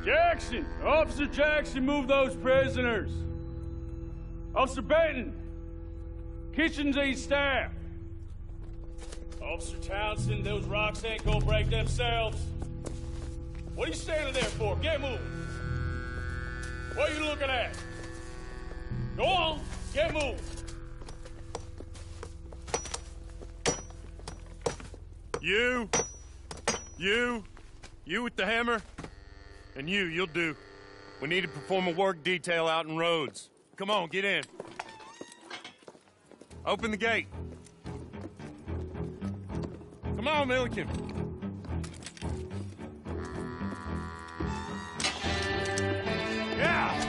Jackson! Officer Jackson, move those prisoners! Officer Benton! Kitchens aid staff! Officer Townsend, those rocks ain't gonna break themselves. What are you standing there for? Get moving! What are you looking at? Go on, get moving! You with the hammer? And you'll do. We need to perform a work detail out in Rhodes. Come on, get in. Open the gate. Come on, Milliken. Yeah!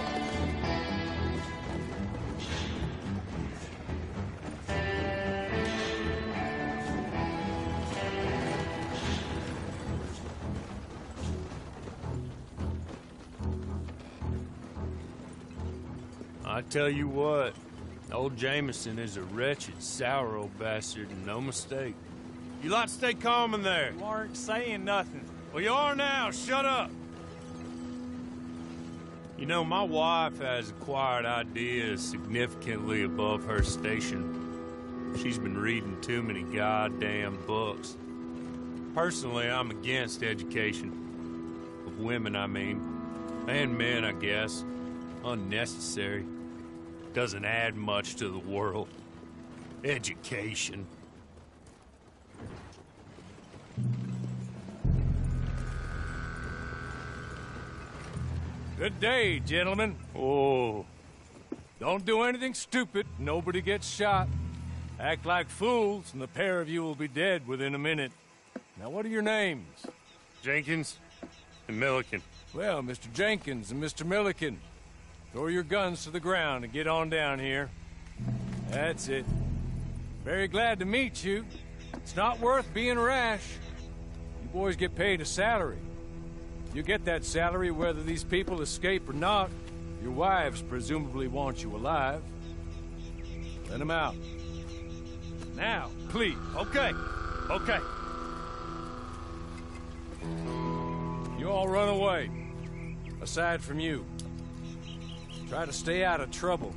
I tell you what, old Jameson is a wretched, sour old bastard, and no mistake. You lot stay calm in there. You aren't saying nothing. Well, you are now. Shut up. You know, my wife has acquired ideas significantly above her station. She's been reading too many goddamn books. Personally, I'm against education. Of women, I mean. And men, I guess. Unnecessary. Doesn't add much to the world. Education. Good day, gentlemen. Oh. Don't do anything stupid. Nobody gets shot. Act like fools, and the pair of you will be dead within a minute. Now, what are your names? Jenkins and Milliken. Well, Mr. Jenkins and Mr. Milliken, throw your guns to the ground and get on down here. That's it. Very glad to meet you. It's not worth being rash. You boys get paid a salary. You get that salary whether these people escape or not. Your wives presumably want you alive. Let them out. Now, please. Okay. Okay. You all run away. Aside from you. Try to stay out of trouble.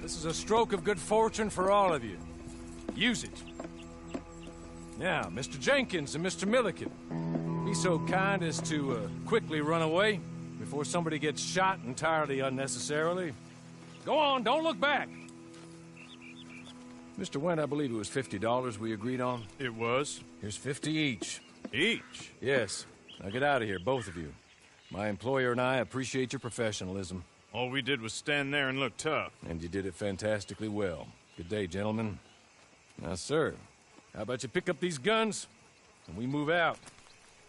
This is a stroke of good fortune for all of you. Use it. Now, Mr. Jenkins and Mr. Milliken, be so kind as to quickly run away before somebody gets shot entirely unnecessarily. Go on, don't look back. Mr. Wendt, I believe it was $50 we agreed on. It was. Here's 50 each. Each? Yes. Now get out of here, both of you. My employer and I appreciate your professionalism. All we did was stand there and look tough. And you did it fantastically well. Good day, gentlemen. Now, sir, how about you pick up these guns and we move out?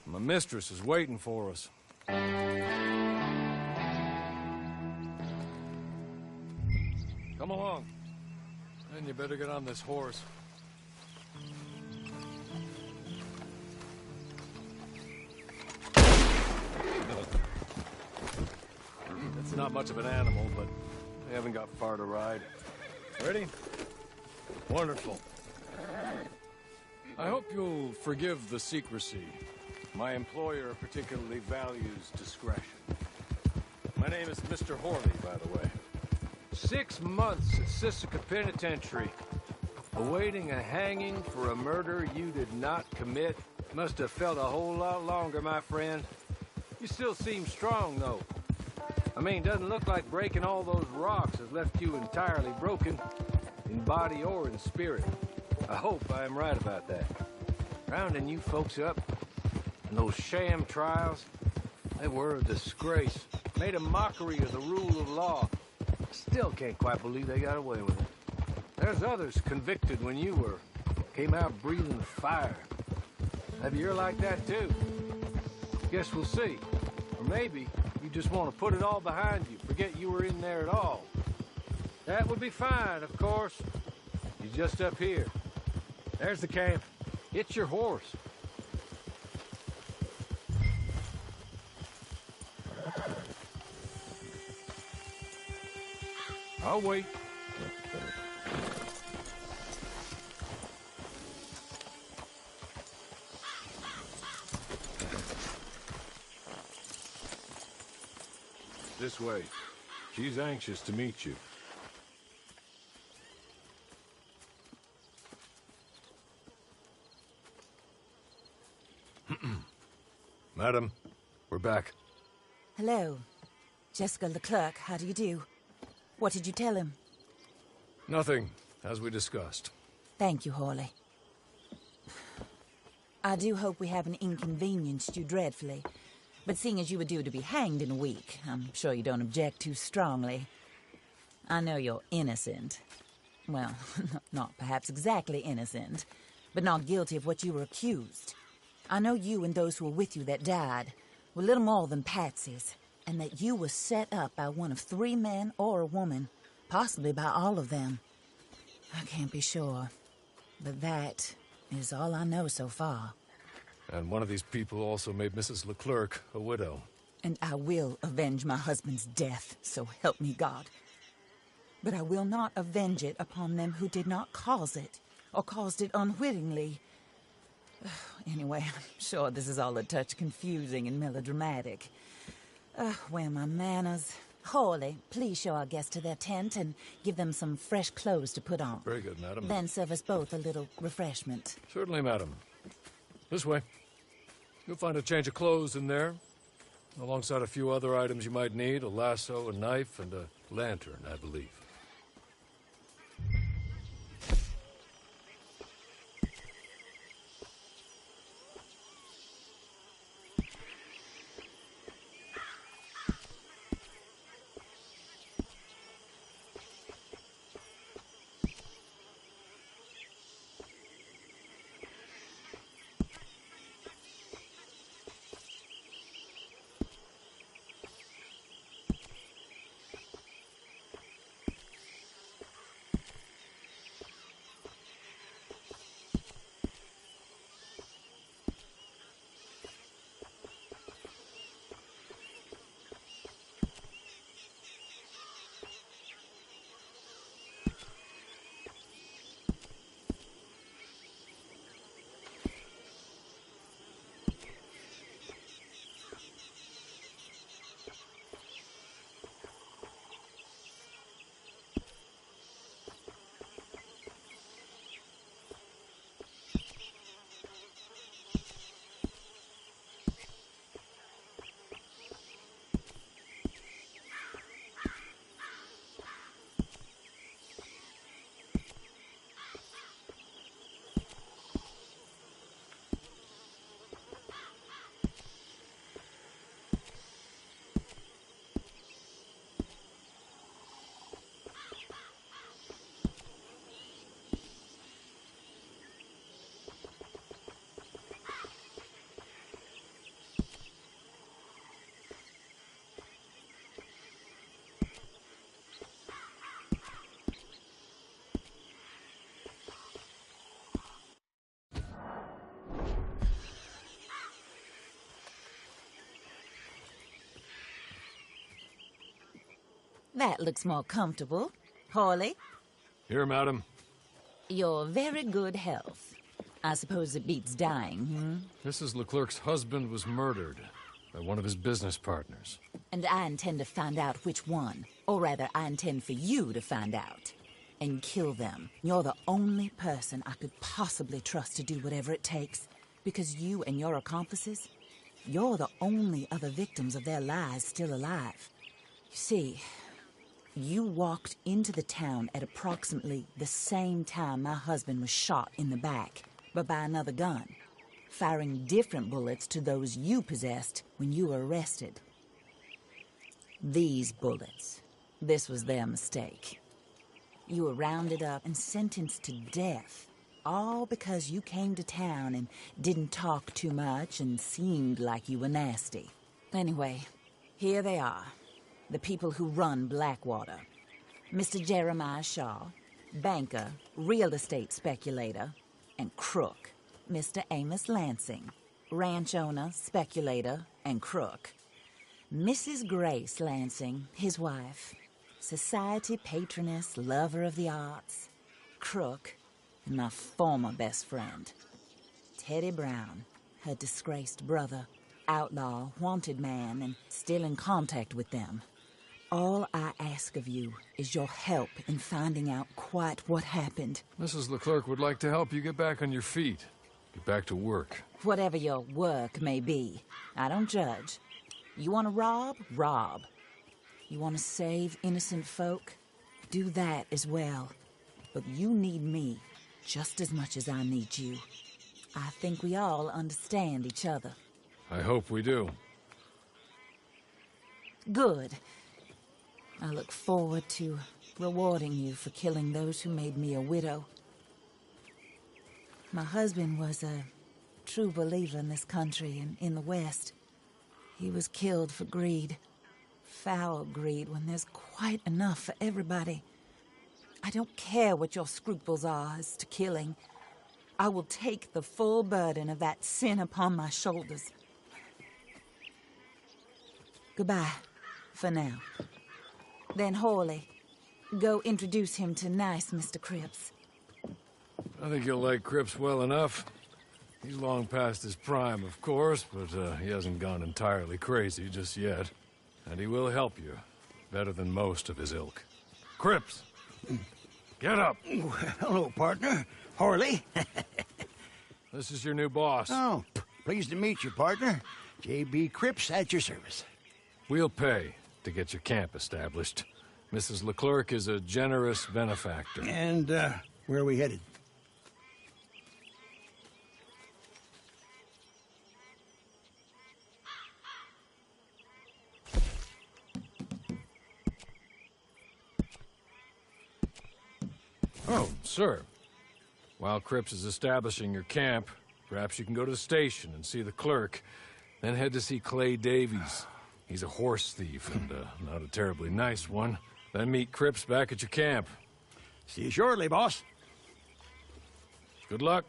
My mistress is waiting for us. Come along. And you better get on this horse. It's not much of an animal, but they haven't got far to ride. Ready? Wonderful. I hope you'll forgive the secrecy. My employer particularly values discretion. My name is Mr. Horley, by the way. 6 months at Sisika Penitentiary, awaiting a hanging for a murder you did not commit. Must have felt a whole lot longer, my friend. You still seem strong, though. I mean, doesn't look like breaking all those rocks has left you entirely broken, in body or in spirit. I hope I am right about that. Rounding you folks up, and those sham trials, they were a disgrace. Made a mockery of the rule of law. Still can't quite believe they got away with it. There's others convicted when you were. Came out breathing fire. Maybe you're like that too. Guess we'll see. Or maybe you just want to put it all behind you, forget you were in there at all. That would be fine, of course. You're just up here. There's the camp. It's your horse. I'll wait. This way. She's anxious to meet you. Madam, we're back. Hello. Jessica Leclerc, how do you do? What did you tell him? Nothing, as we discussed. Thank you, Hawley. I do hope we haven't inconvenienced you dreadfully. But seeing as you were due to be hanged in a week, I'm sure you don't object too strongly. I know you're innocent. Well, not perhaps exactly innocent, but not guilty of what you were accused. I know you and those who were with you that died were little more than patsies, and that you were set up by one of 3 men or a woman, possibly by all of them. I can't be sure, but that is all I know so far. And one of these people also made Mrs. Leclerc a widow. And I will avenge my husband's death, so help me God. But I will not avenge it upon them who did not cause it, or caused it unwittingly. Anyway, I'm sure this is all a touch confusing and melodramatic. Where are my manners? Hawley, please show our guests to their tent and give them some fresh clothes to put on. Very good, madam. Then serve us both a little refreshment. Certainly, madam. This way. You'll find a change of clothes in there, alongside a few other items you might need, a lasso, a knife, and a lantern, I believe. That looks more comfortable. Hawley, Here, madam. you're very good health. I suppose it beats dying, Mrs. Leclerc's husband was murdered by one of his business partners. And I intend to find out which one. Or rather, I intend for you to find out. And kill them. You're the only person I could possibly trust to do whatever it takes. Because you and your accomplices, you're the only other victims of their lies still alive. You see, you walked into the town at approximately the same time my husband was shot in the back, but by another gun, firing different bullets to those you possessed when you were arrested. These bullets, this was their mistake. You were rounded up and sentenced to death, all because you came to town and didn't talk too much and seemed like you were nasty. Anyway, here they are, the people who run Blackwater. Mr. Jeremiah Shaw, banker, real estate speculator, and crook. Mr. Amos Lansing, ranch owner, speculator, and crook. Mrs. Grace Lansing, his wife, society patroness, lover of the arts, crook, and my former best friend. Teddy Brown, her disgraced brother, outlaw, wanted man, and still in contact with them. All I ask of you is your help in finding out quite what happened. Mrs. Leclerc would like to help you get back on your feet. Get back to work. Whatever your work may be, I don't judge. You want to rob? Rob. You want to save innocent folk? Do that as well. But you need me just as much as I need you. I think we all understand each other. I hope we do. Good. I look forward to rewarding you for killing those who made me a widow. My husband was a true believer in this country and in the West. He was killed for greed. Foul greed when there's quite enough for everybody. I don't care what your scruples are as to killing. I will take the full burden of that sin upon my shoulders. Goodbye, for now. Then Hawley, go introduce him to nice Mr. Cripps. I think you'll like Cripps well enough. He's long past his prime, of course, but he hasn't gone entirely crazy just yet. And he will help you, better than most of his ilk. Cripps! Get up! Hello, partner. Hawley. This is your new boss. Oh, pleased to meet you, partner. J.B. Cripps at your service. We'll pay to get your camp established. Mrs. Leclerc is a generous benefactor. And, where are we headed? Oh, sir. While Cripps is establishing your camp, perhaps you can go to the station and see the clerk, then head to see Clay Davies. He's a horse thief, and not a terribly nice one. Then meet Cripps back at your camp. See you shortly, boss. Good luck.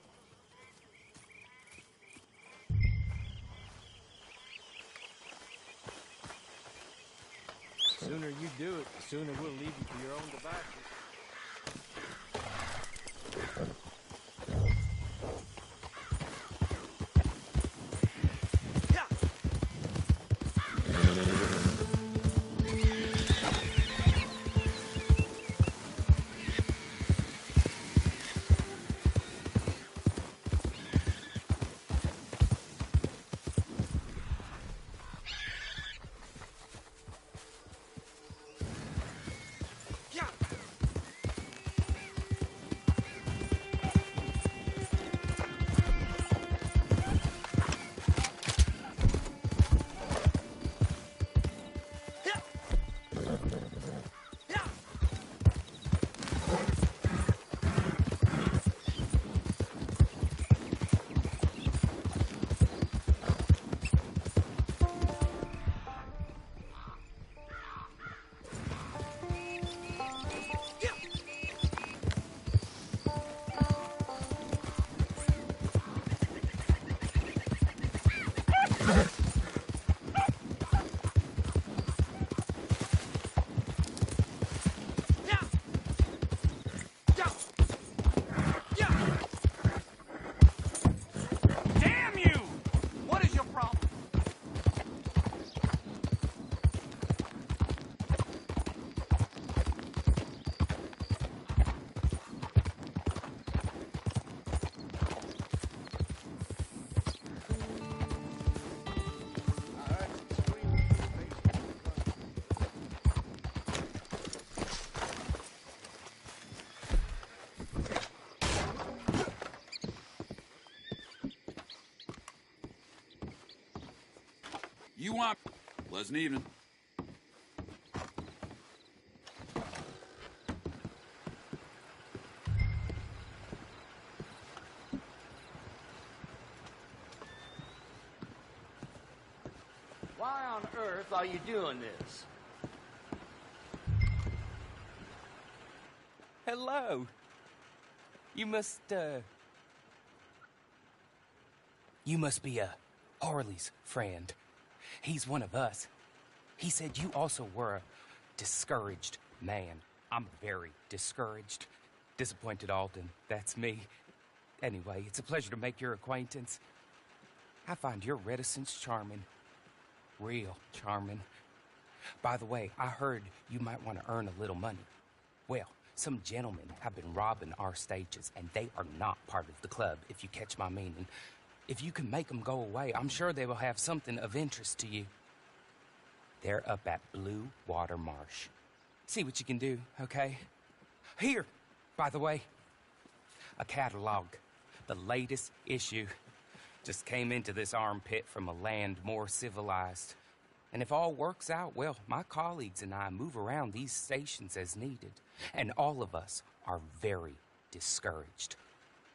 The sooner you do it, the sooner we'll leave you to your own devices. You want... Pleasant evening. Why on earth are you doing this? Hello. You must be Harley's friend. He's one of us. He said you also were a discouraged man. I'm very discouraged. Disappointed Alden, that's me. Anyway, it's a pleasure to make your acquaintance. I find your reticence charming. Real charming. By the way, I heard you might want to earn a little money. Well, some gentlemen have been robbing our stages, and they are not part of the club, if you catch my meaning. If you can make them go away, I'm sure they will have something of interest to you. They're up at Blue Water Marsh. See what you can do, okay? Here, by the way, a catalog. The latest issue. Just came into this armpit from a land more civilized. And if all works out, well, my colleagues and I move around these stations as needed. And all of us are very discouraged.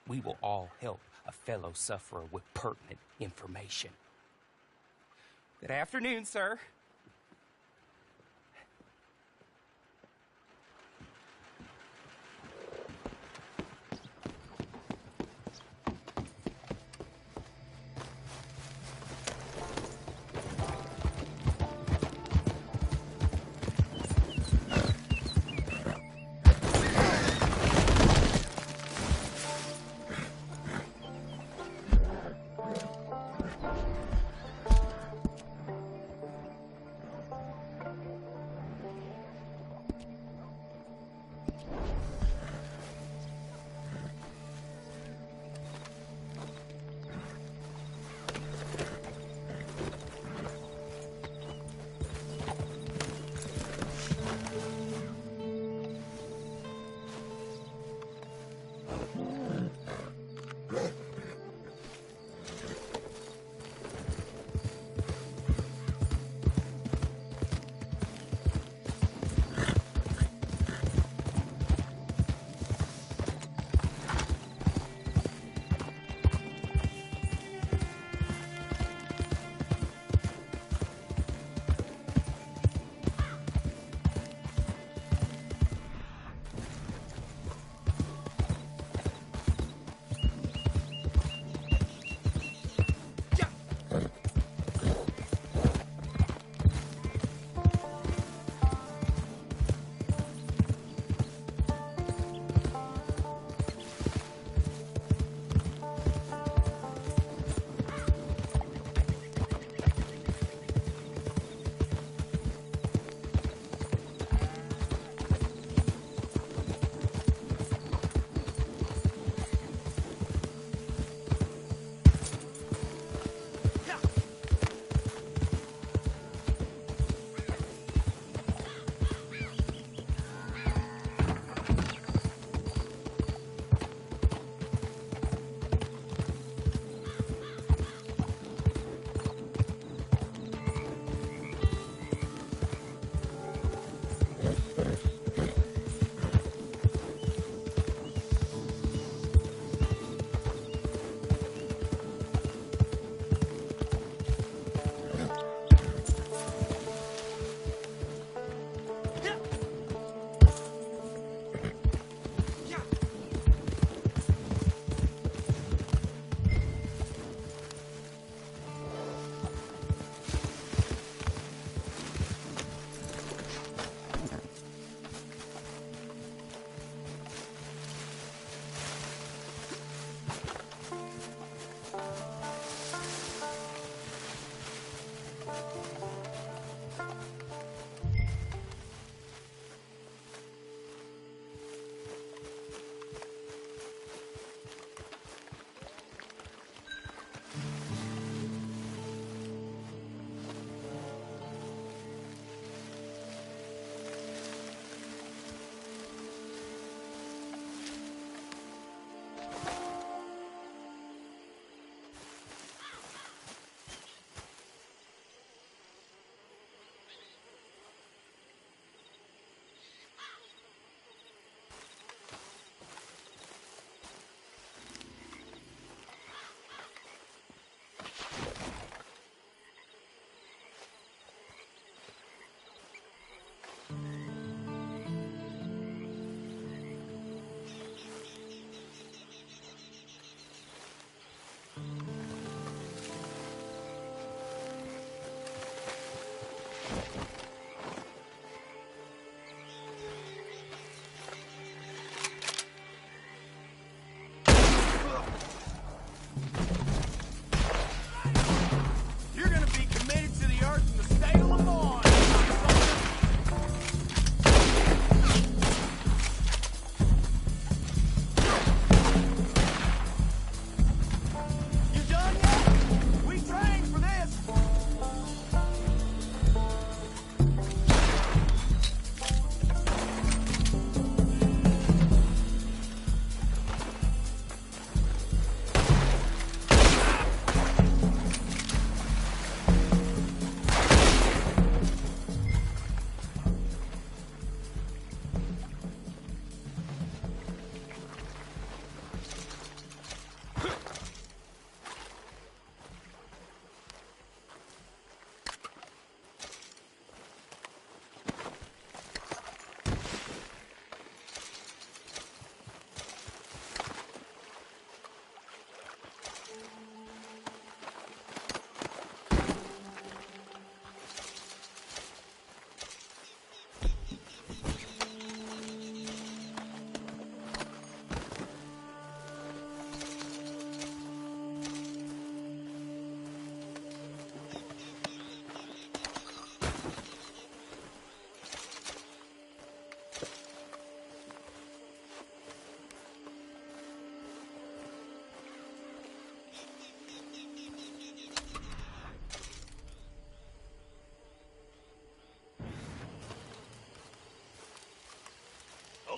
We will all help a fellow sufferer with pertinent information. Good afternoon, sir.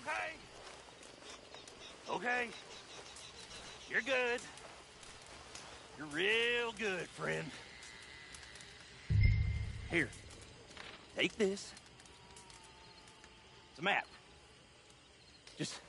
okay? Okay. You're good. You're real good, friend. Here. Take this. It's a map. Just...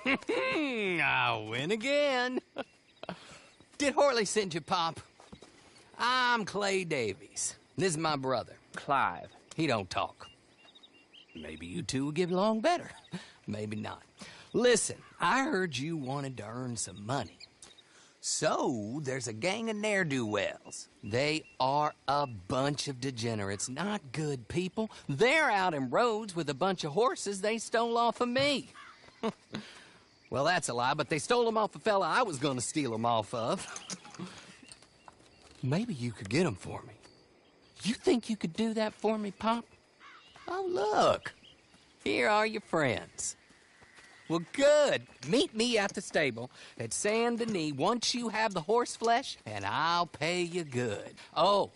I win again. Did Horley send you, Pop? I'm Clay Davies. This is my brother, Clive. He don't talk. Maybe you two will get along better. Maybe not. Listen, I heard you wanted to earn some money. So, there's a gang of ne'er-do-wells. They are a bunch of degenerates, not good people. They're out in roads with a bunch of horses they stole off of me. Well, that's a lie, but they stole them off a fella I was gonna steal them off of. Maybe you could get them for me. You think you could do that for me, Pop? Oh, look. Here are your friends. Well, good. Meet me at the stable at Saint Denis once you have the horse flesh, and I'll pay you good. Oh,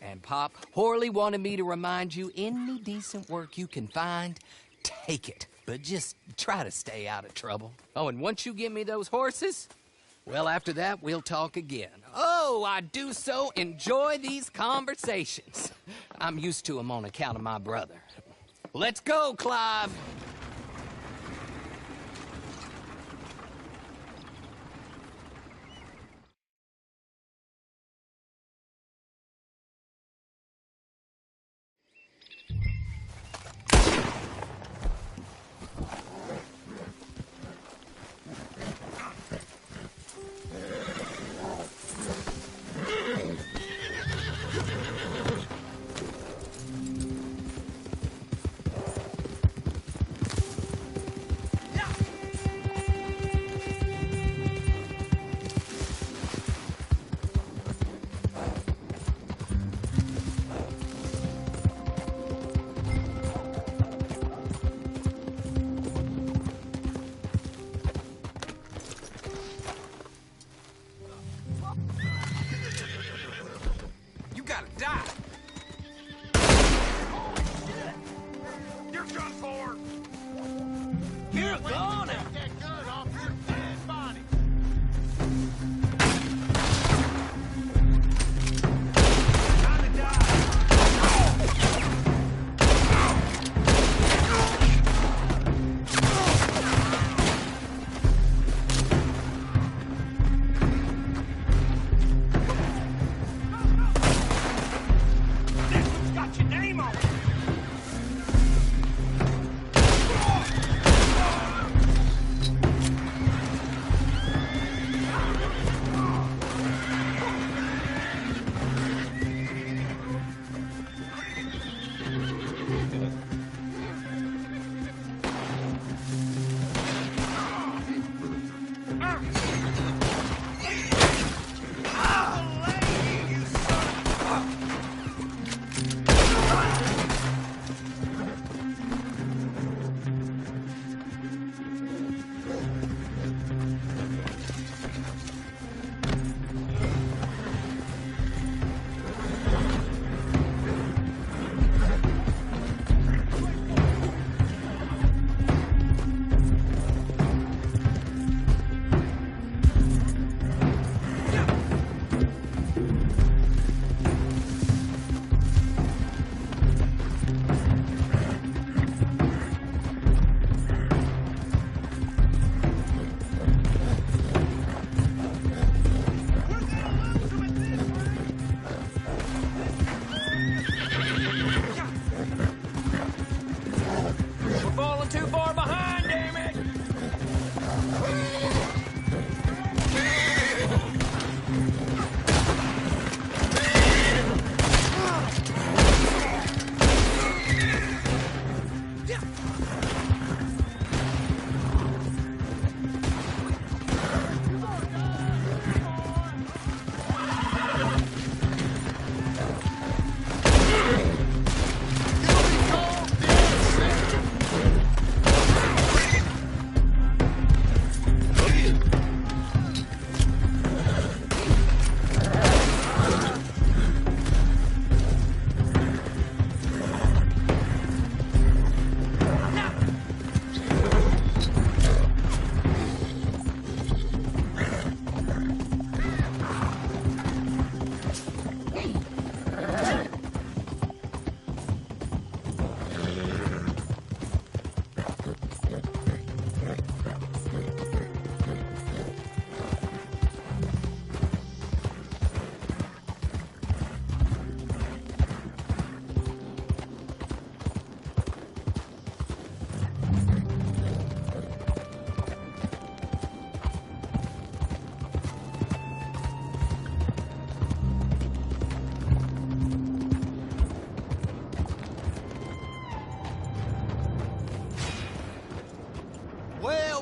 and Pop, Horley wanted me to remind you, any decent work you can find, take it. But just try to stay out of trouble. Oh, and once you give me those horses, well, after that, we'll talk again. Oh, I do so enjoy these conversations. I'm used to them on account of my brother. Let's go, Clive.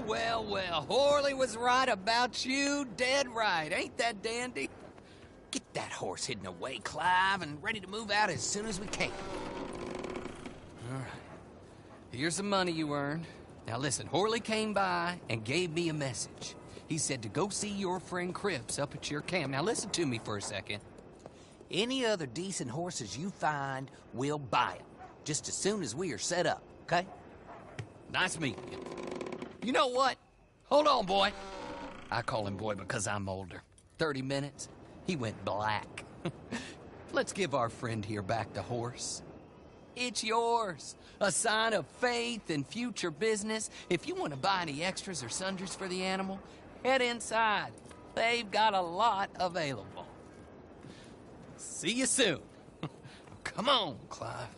well, well. Horley was right about you, dead right. Ain't that dandy? Get that horse hidden away, Clive, and ready to move out as soon as we can. All right. Here's the money you earned. Now listen, Horley came by and gave me a message. He said to go see your friend Cripps up at your camp. Now listen to me for a second. Any other decent horses you find, we'll buy them. Just as soon as we are set up, okay? Nice meeting you. You know what? Hold on, boy. I call him boy because I'm older. 30 minutes, he went black. Let's give our friend here back the horse. It's yours. A sign of faith and future business. If you want to buy any extras or sundries for the animal, head inside. They've got a lot available. See you soon. Come on, Clive.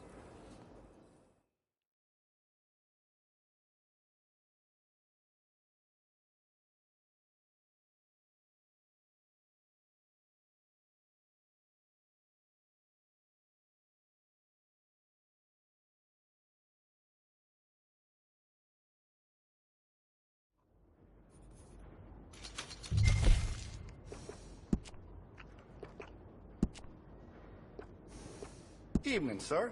Evening, sir.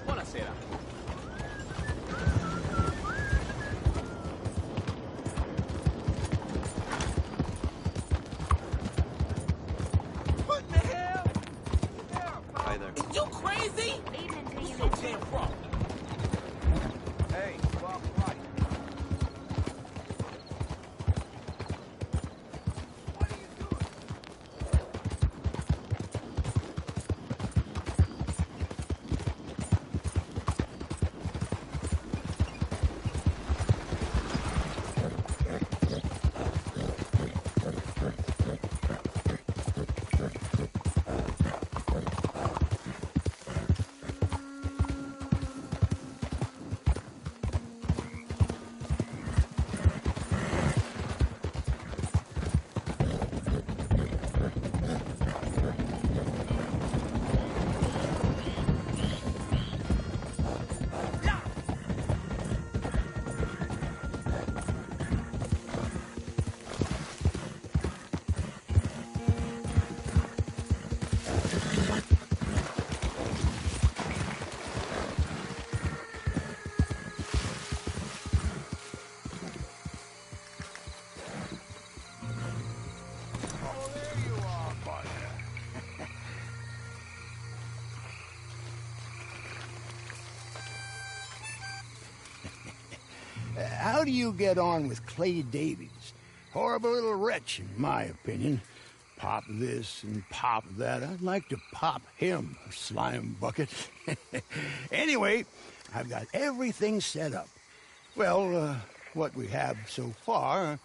Buonasera. What the hell? Hi there. You crazy? What's your damn problem? Hey, walk right. What are you doing? Oh, there you are, buddy. How do you get on with Clay Davies? Horrible little wretch, in my opinion. Pop this and pop that. I'd like to pop him, a slime bucket. Anyway, I've got everything set up. Well, what we have so far,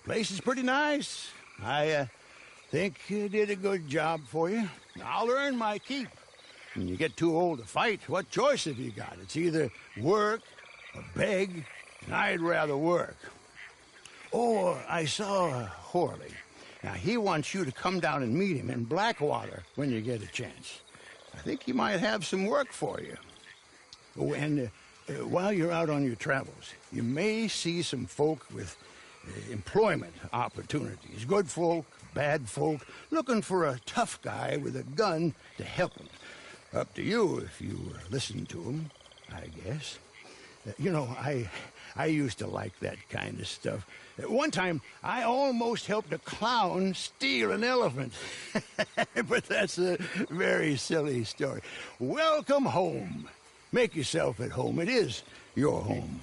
place is pretty nice. I think you did a good job for you. I'll earn my keep. When you get too old to fight, what choice have you got? It's either work or beg, and I'd rather work. Oh, I saw Horley. Now, he wants you to come down and meet him in Blackwater when you get a chance. I think he might have some work for you. Oh, and while you're out on your travels, you may see some folk with employment opportunities. Good folk, bad folk, looking for a tough guy with a gun to help them. Up to you if you listen to them, I guess. You know, I used to like that kind of stuff. One time, I almost helped a clown steal an elephant. But that's a very silly story. Welcome home. Make yourself at home. It is your home.